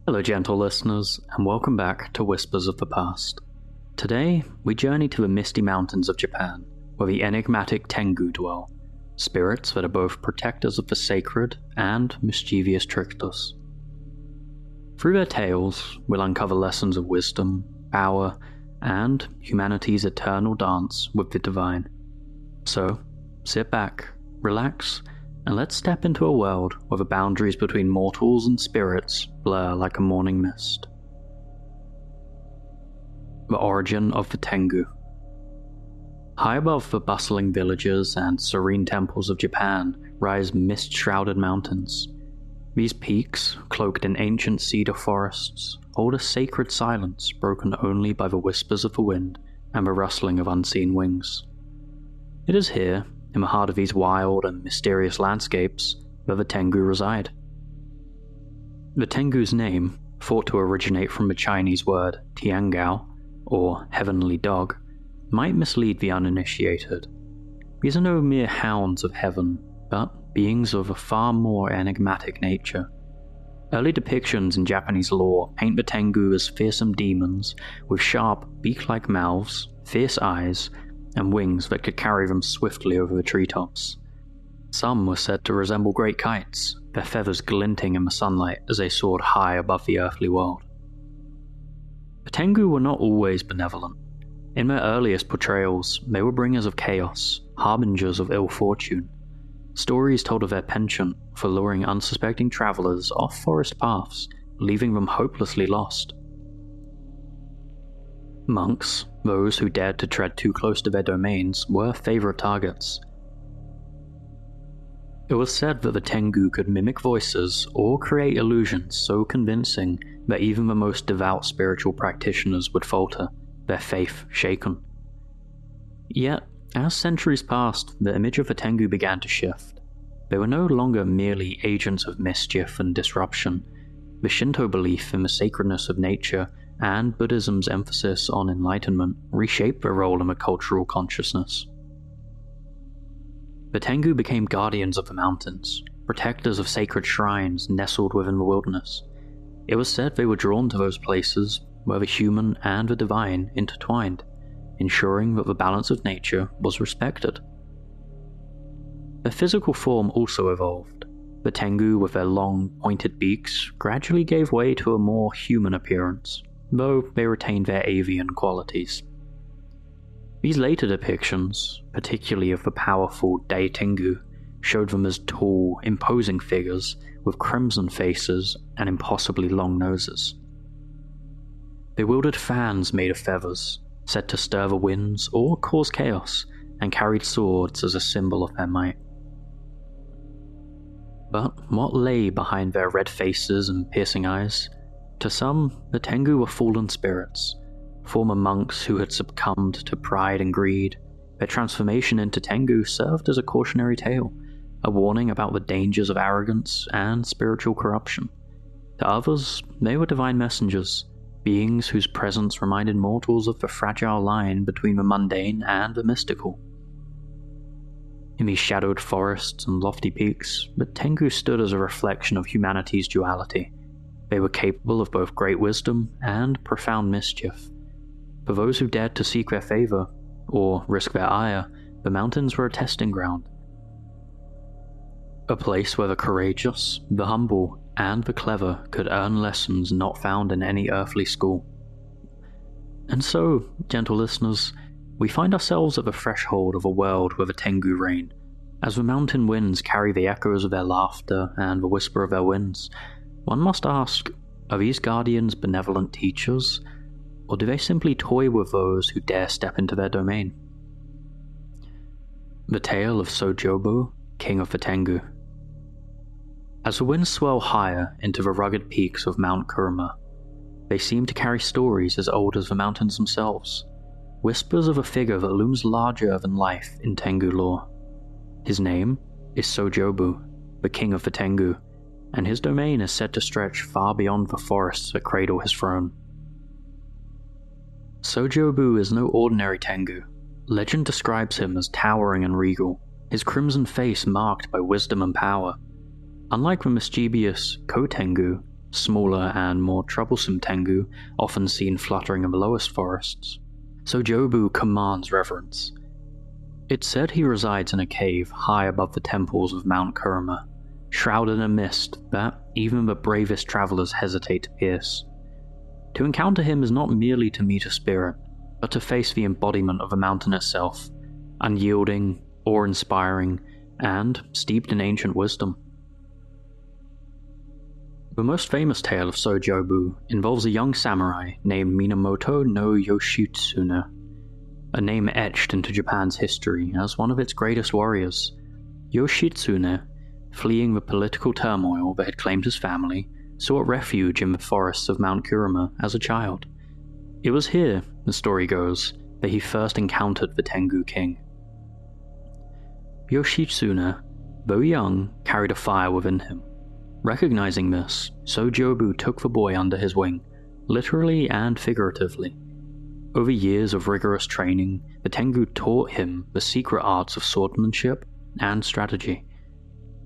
Hello gentle listeners, and welcome back to Whispers of the Past. Today, we journey to the misty mountains of Japan, where the enigmatic Tengu dwell, spirits that are both protectors of the sacred and mischievous tricksters. Through their tales, we'll uncover lessons of wisdom, power, and humanity's eternal dance with the divine. So, sit back, relax, and let's step into a world where the boundaries between mortals and spirits blur like a morning mist. The origin of the Tengu. High above the bustling villages and serene temples of Japan rise mist-shrouded mountains. These peaks, cloaked in ancient cedar forests, hold a sacred silence broken only by the whispers of the wind and the rustling of unseen wings. It is here, in the heart of these wild and mysterious landscapes, where the Tengu reside. The Tengu's name, thought to originate from the Chinese word Tiangao, or heavenly dog, might mislead the uninitiated. These are no mere hounds of heaven, but beings of a far more enigmatic nature. Early depictions in Japanese lore paint the Tengu as fearsome demons with sharp, beak-like mouths, fierce eyes, and wings that could carry them swiftly over the treetops. Some were said to resemble great kites, their feathers glinting in the sunlight as they soared high above the earthly world. The Tengu were not always benevolent. In their earliest portrayals, they were bringers of chaos, harbingers of ill fortune. Stories told of their penchant for luring unsuspecting travelers off forest paths, leaving them hopelessly lost. Monks, those who dared to tread too close to their domains, were favorite targets. It was said that the Tengu could mimic voices or create illusions so convincing that even the most devout spiritual practitioners would falter, their faith shaken. Yet, as centuries passed, the image of the Tengu began to shift. They were no longer merely agents of mischief and disruption. The Shinto belief in the sacredness of nature and Buddhism's emphasis on enlightenment reshaped their role in the cultural consciousness. The Tengu became guardians of the mountains, protectors of sacred shrines nestled within the wilderness. It was said they were drawn to those places where the human and the divine intertwined, ensuring that the balance of nature was respected. Their physical form also evolved. The Tengu, with their long, pointed beaks, gradually gave way to a more human appearance, though they retained their avian qualities. These later depictions, particularly of the powerful Dai Tengu, showed them as tall, imposing figures with crimson faces and impossibly long noses. They wielded fans made of feathers, said to stir the winds or cause chaos, and carried swords as a symbol of their might. But what lay behind their red faces and piercing eyes? To some, the Tengu were fallen spirits, former monks who had succumbed to pride and greed. Their transformation into Tengu served as a cautionary tale, a warning about the dangers of arrogance and spiritual corruption. To others, they were divine messengers, beings whose presence reminded mortals of the fragile line between the mundane and the mystical. In these shadowed forests and lofty peaks, the Tengu stood as a reflection of humanity's duality. They were capable of both great wisdom and profound mischief. For those who dared to seek their favor, or risk their ire, the mountains were a testing ground. A place where the courageous, the humble, and the clever could earn lessons not found in any earthly school. And so, gentle listeners, we find ourselves at the threshold of a world where the Tengu reign. As the mountain winds carry the echoes of their laughter and the whisper of their winds, one must ask, are these guardians benevolent teachers, or do they simply toy with those who dare step into their domain? The tale of Sojobu, king of the Tengu. As the winds swell higher into the rugged peaks of Mount Kurama, they seem to carry stories as old as the mountains themselves, whispers of a figure that looms larger than life in Tengu lore. His name is Sojobu, the king of the Tengu, and his domain is said to stretch far beyond the forests that cradle his throne. Sojobu is no ordinary Tengu. Legend describes him as towering and regal, his crimson face marked by wisdom and power. Unlike the mischievous Ko-Tengu, smaller and more troublesome Tengu, often seen fluttering in the lowest forests, Sojobu commands reverence. It's said he resides in a cave high above the temples of Mount Kurama, shrouded in a mist that even the bravest travelers hesitate to pierce. To encounter him is not merely to meet a spirit, but to face the embodiment of the mountain itself, unyielding, awe-inspiring, and steeped in ancient wisdom. The most famous tale of Sojobu involves a young samurai named Minamoto no Yoshitsune, a name etched into Japan's history as one of its greatest warriors. Yoshitsune, fleeing the political turmoil that had claimed his family, sought refuge in the forests of Mount Kurama as a child. It was here, the story goes, that he first encountered the Tengu king. Yoshitsune, though young, carried a fire within him. Recognizing this, Sojobu took the boy under his wing, literally and figuratively. Over years of rigorous training, the Tengu taught him the secret arts of swordsmanship and strategy.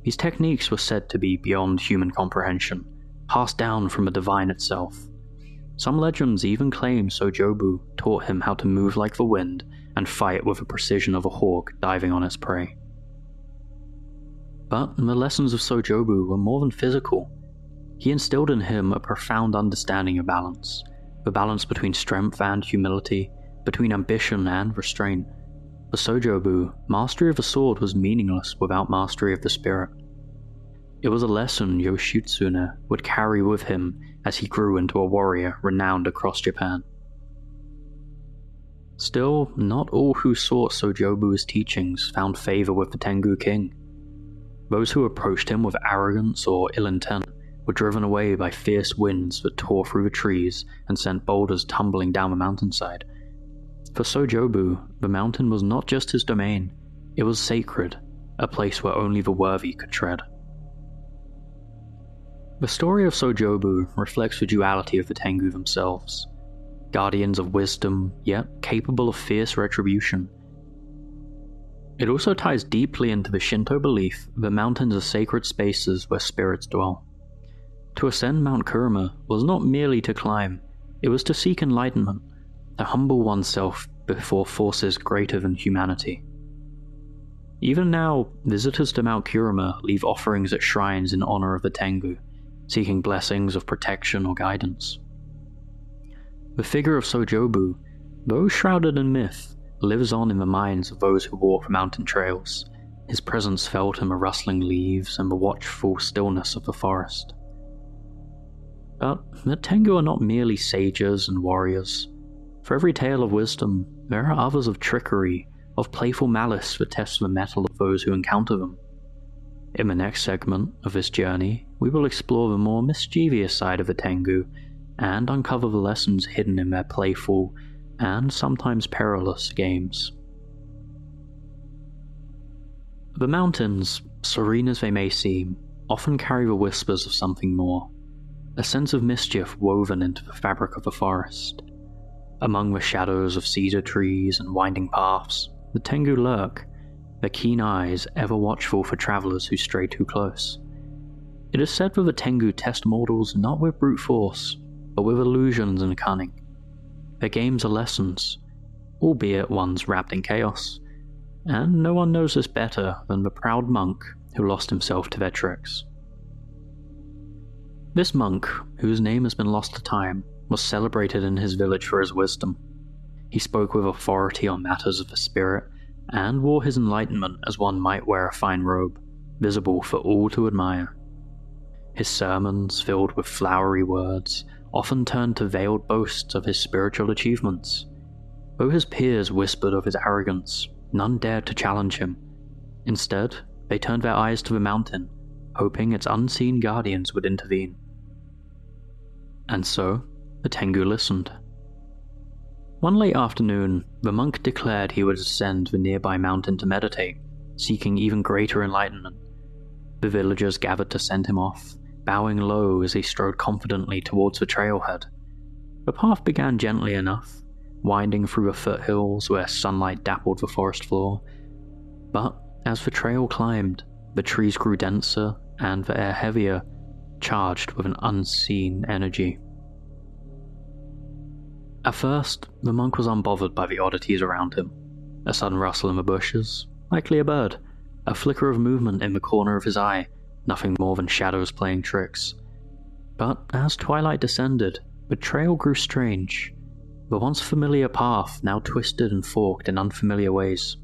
These techniques were said to be beyond human comprehension, passed down from the divine itself. Some legends even claim Sojobu taught him how to move like the wind and fight with the precision of a hawk diving on its prey. But the lessons of Sojobu were more than physical. He instilled in him a profound understanding of balance, the balance between strength and humility, between ambition and restraint. For Sojobu, mastery of the sword was meaningless without mastery of the spirit. It was a lesson Yoshitsune would carry with him as he grew into a warrior renowned across Japan. Still, not all who sought Sojobu's teachings found favor with the Tengu king. Those who approached him with arrogance or ill intent were driven away by fierce winds that tore through the trees and sent boulders tumbling down the mountainside. For Sojobu, the mountain was not just his domain, it was sacred, a place where only the worthy could tread. The story of Sojobu reflects the duality of the Tengu themselves, guardians of wisdom, yet capable of fierce retribution. It also ties deeply into the Shinto belief that mountains are sacred spaces where spirits dwell. To ascend Mount Kurama was not merely to climb, it was to seek enlightenment, to humble oneself before forces greater than humanity. Even now, visitors to Mount Kurama leave offerings at shrines in honor of the Tengu, seeking blessings of protection or guidance. The figure of Sojobu, though shrouded in myth, lives on in the minds of those who walk the mountain trails, his presence felt in the rustling leaves and the watchful stillness of the forest. But the Tengu are not merely sages and warriors. For every tale of wisdom, there are others of trickery, of playful malice that test the mettle of those who encounter them. In the next segment of this journey, we will explore the more mischievous side of the Tengu and uncover the lessons hidden in their playful and sometimes perilous games. The mountains, serene as they may seem, often carry the whispers of something more, a sense of mischief woven into the fabric of the forest. Among the shadows of cedar trees and winding paths, the Tengu lurk, their keen eyes ever watchful for travelers who stray too close. It is said that the Tengu test mortals not with brute force, but with illusions and cunning. Their games are lessons, albeit ones wrapped in chaos, and no one knows this better than the proud monk who lost himself to their tricks. This monk, whose name has been lost to time, was celebrated in his village for his wisdom. He spoke with authority on matters of the spirit, and wore his enlightenment as one might wear a fine robe, visible for all to admire. His sermons, filled with flowery words, often turned to veiled boasts of his spiritual achievements. Though his peers whispered of his arrogance, none dared to challenge him. Instead, they turned their eyes to the mountain, hoping its unseen guardians would intervene. And so, the Tengu listened. One late afternoon, the monk declared he would ascend the nearby mountain to meditate, seeking even greater enlightenment. The villagers gathered to send him off, bowing low as he strode confidently towards the trailhead. The path began gently enough, winding through the foothills where sunlight dappled the forest floor. But as the trail climbed, the trees grew denser and the air heavier, charged with an unseen energy. At first, the monk was unbothered by the oddities around him. A sudden rustle in the bushes, likely a bird, a flicker of movement in the corner of his eye, nothing more than shadows playing tricks. But as twilight descended, the trail grew strange. The once familiar path now twisted and forked in unfamiliar ways.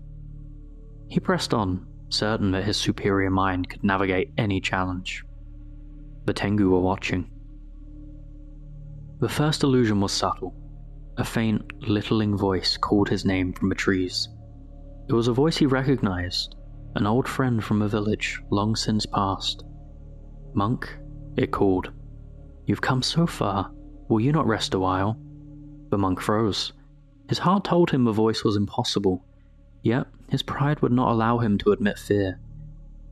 He pressed on, certain that his superior mind could navigate any challenge. The Tengu were watching. The first illusion was subtle. A faint, littling voice called his name from the trees. It was a voice he recognized, an old friend from a village long since past. "Monk," it called, "you've come so far, will you not rest a while?" The monk froze. His heart told him the voice was impossible, yet his pride would not allow him to admit fear.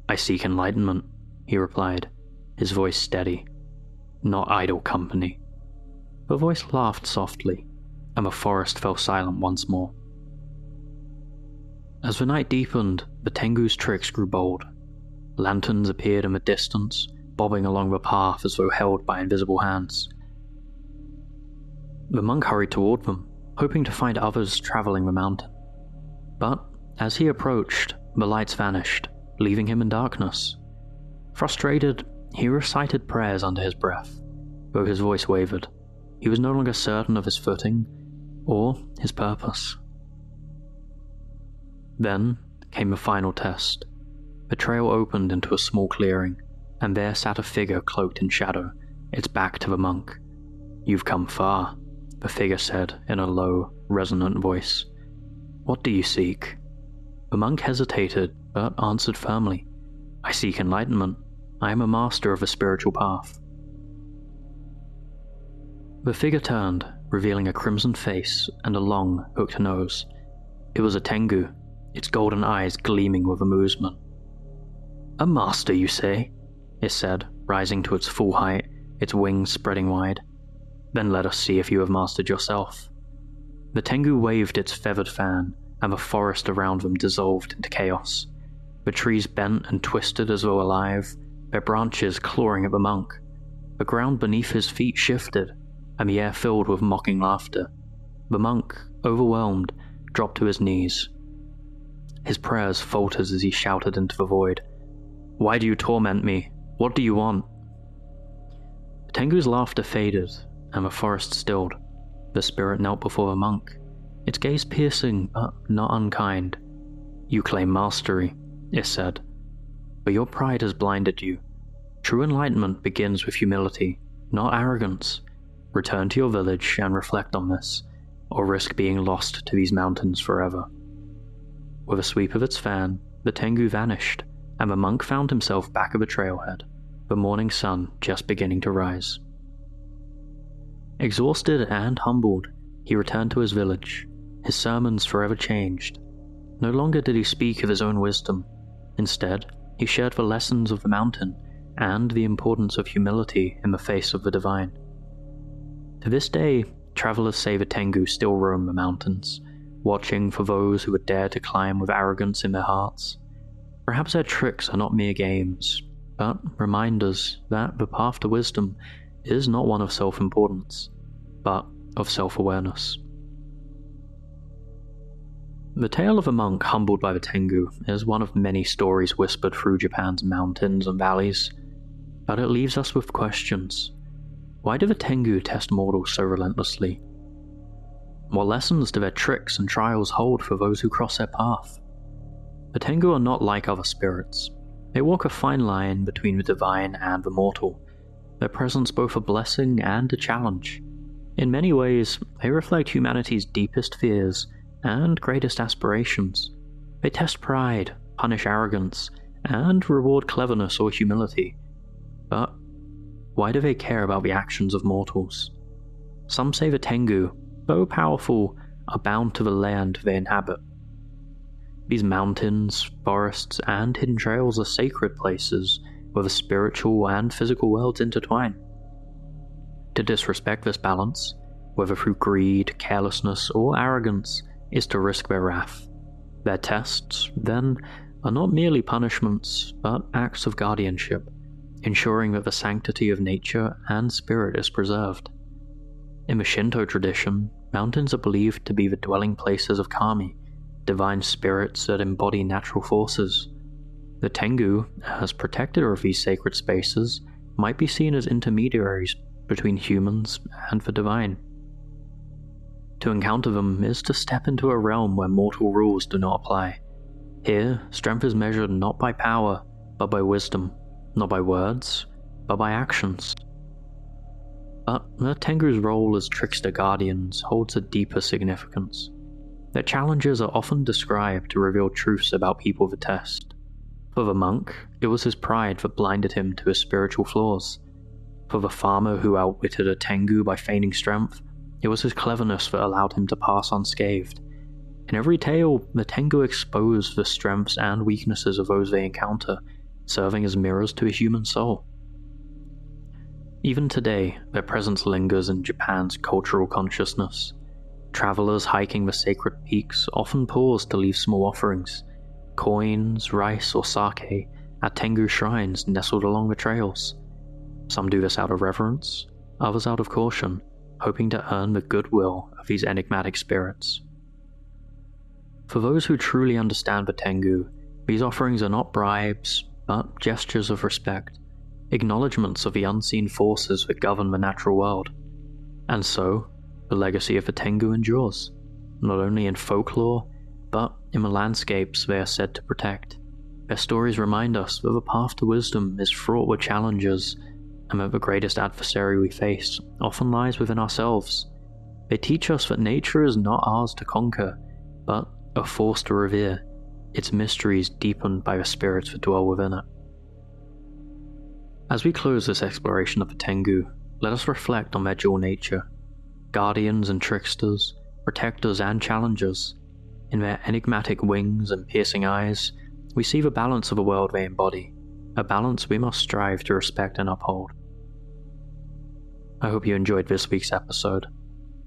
"I seek enlightenment," he replied, his voice steady. "Not idle company." The voice laughed softly, and the forest fell silent once more. As the night deepened, the Tengu's tricks grew bold. Lanterns appeared in the distance, bobbing along the path as though held by invisible hands. The monk hurried toward them, hoping to find others traveling the mountain. But as he approached, the lights vanished, leaving him in darkness. Frustrated, he recited prayers under his breath, though his voice wavered. He was no longer certain of his footing or his purpose. Then came the final test. The trail opened into a small clearing, and there sat a figure cloaked in shadow, its back to the monk. "You've come far," the figure said in a low, resonant voice. "What do you seek?" The monk hesitated, but answered firmly, "I seek enlightenment. I am a master of a spiritual path." The figure turned, revealing a crimson face and a long, hooked nose. It was a Tengu, its golden eyes gleaming with amusement. "A master, you say?" it said, rising to its full height, its wings spreading wide. "Then let us see if you have mastered yourself." The Tengu waved its feathered fan, and the forest around them dissolved into chaos. The trees bent and twisted as though alive, their branches clawing at the monk. The ground beneath his feet shifted, and the air filled with mocking laughter. The monk, overwhelmed, dropped to his knees. His prayers faltered as he shouted into the void, "Why do you torment me? What do you want?" The Tengu's laughter faded, and the forest stilled. The spirit knelt before the monk, its gaze piercing but not unkind. "You claim mastery," it said, "but your pride has blinded you. True enlightenment begins with humility, not arrogance. Return to your village and reflect on this, or risk being lost to these mountains forever." With a sweep of its fan, the Tengu vanished, and the monk found himself back at the trailhead, the morning sun just beginning to rise. Exhausted and humbled, he returned to his village, his sermons forever changed. No longer did he speak of his own wisdom. Instead, he shared the lessons of the mountain and the importance of humility in the face of the divine. To this day, travelers say the Tengu still roam the mountains, watching for those who would dare to climb with arrogance in their hearts. Perhaps their tricks are not mere games, but reminders that the path to wisdom is not one of self-importance, but of self-awareness. The tale of a monk humbled by the Tengu is one of many stories whispered through Japan's mountains and valleys, but it leaves us with questions. Why do the Tengu test mortals so relentlessly? What lessons do their tricks and trials hold for those who cross their path? The Tengu are not like other spirits. They walk a fine line between the divine and the mortal, their presence both a blessing and a challenge. In many ways, they reflect humanity's deepest fears and greatest aspirations. They test pride, punish arrogance, and reward cleverness or humility. But why do they care about the actions of mortals? Some say the Tengu, though powerful, are bound to the land they inhabit. These mountains, forests, and hidden trails are sacred places where the spiritual and physical worlds intertwine. To disrespect this balance, whether through greed, carelessness, or arrogance, is to risk their wrath. Their tests, then, are not merely punishments, but acts of guardianship, ensuring that the sanctity of nature and spirit is preserved. In the Shinto tradition, mountains are believed to be the dwelling places of kami, divine spirits that embody natural forces. The Tengu, as protector of these sacred spaces, might be seen as intermediaries between humans and the divine. To encounter them is to step into a realm where mortal rules do not apply. Here, strength is measured not by power, but by wisdom, not by words, but by actions. But the Tengu's role as trickster guardians holds a deeper significance. Their challenges are often described to reveal truths about people the test. For the monk, it was his pride that blinded him to his spiritual flaws. For the farmer who outwitted a Tengu by feigning strength, it was his cleverness that allowed him to pass unscathed. In every tale, the Tengu expose the strengths and weaknesses of those they encounter, serving as mirrors to a human soul. Even today, their presence lingers in Japan's cultural consciousness. Travelers hiking the sacred peaks often pause to leave small offerings, coins, rice, or sake, at Tengu shrines nestled along the trails. Some do this out of reverence, others out of caution, hoping to earn the goodwill of these enigmatic spirits. For those who truly understand the Tengu, these offerings are not bribes, but gestures of respect, acknowledgements of the unseen forces that govern the natural world. And so, the legacy of the Tengu endures, not only in folklore, but in the landscapes they are said to protect. Their stories remind us that the path to wisdom is fraught with challenges, and that the greatest adversary we face often lies within ourselves. They teach us that nature is not ours to conquer, but a force to revere, its mysteries deepened by the spirits that dwell within it. As we close this exploration of the Tengu, let us reflect on their dual nature. Guardians and tricksters, protectors and challengers. In their enigmatic wings and piercing eyes, we see the balance of the world they embody, a balance we must strive to respect and uphold. I hope you enjoyed this week's episode.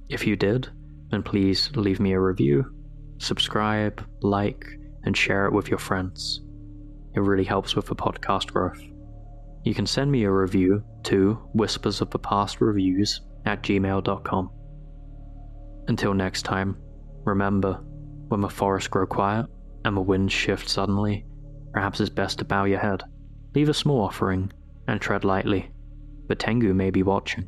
If you did, then please leave me a review, subscribe, like, and share it with your friends. It really helps with the podcast growth. You can send me a review to whispersofthepast@gmail.com. Until next time, remember, when the forests grow quiet and the winds shift suddenly, perhaps it's best to bow your head, leave a small offering, and tread lightly. The Tengu may be watching.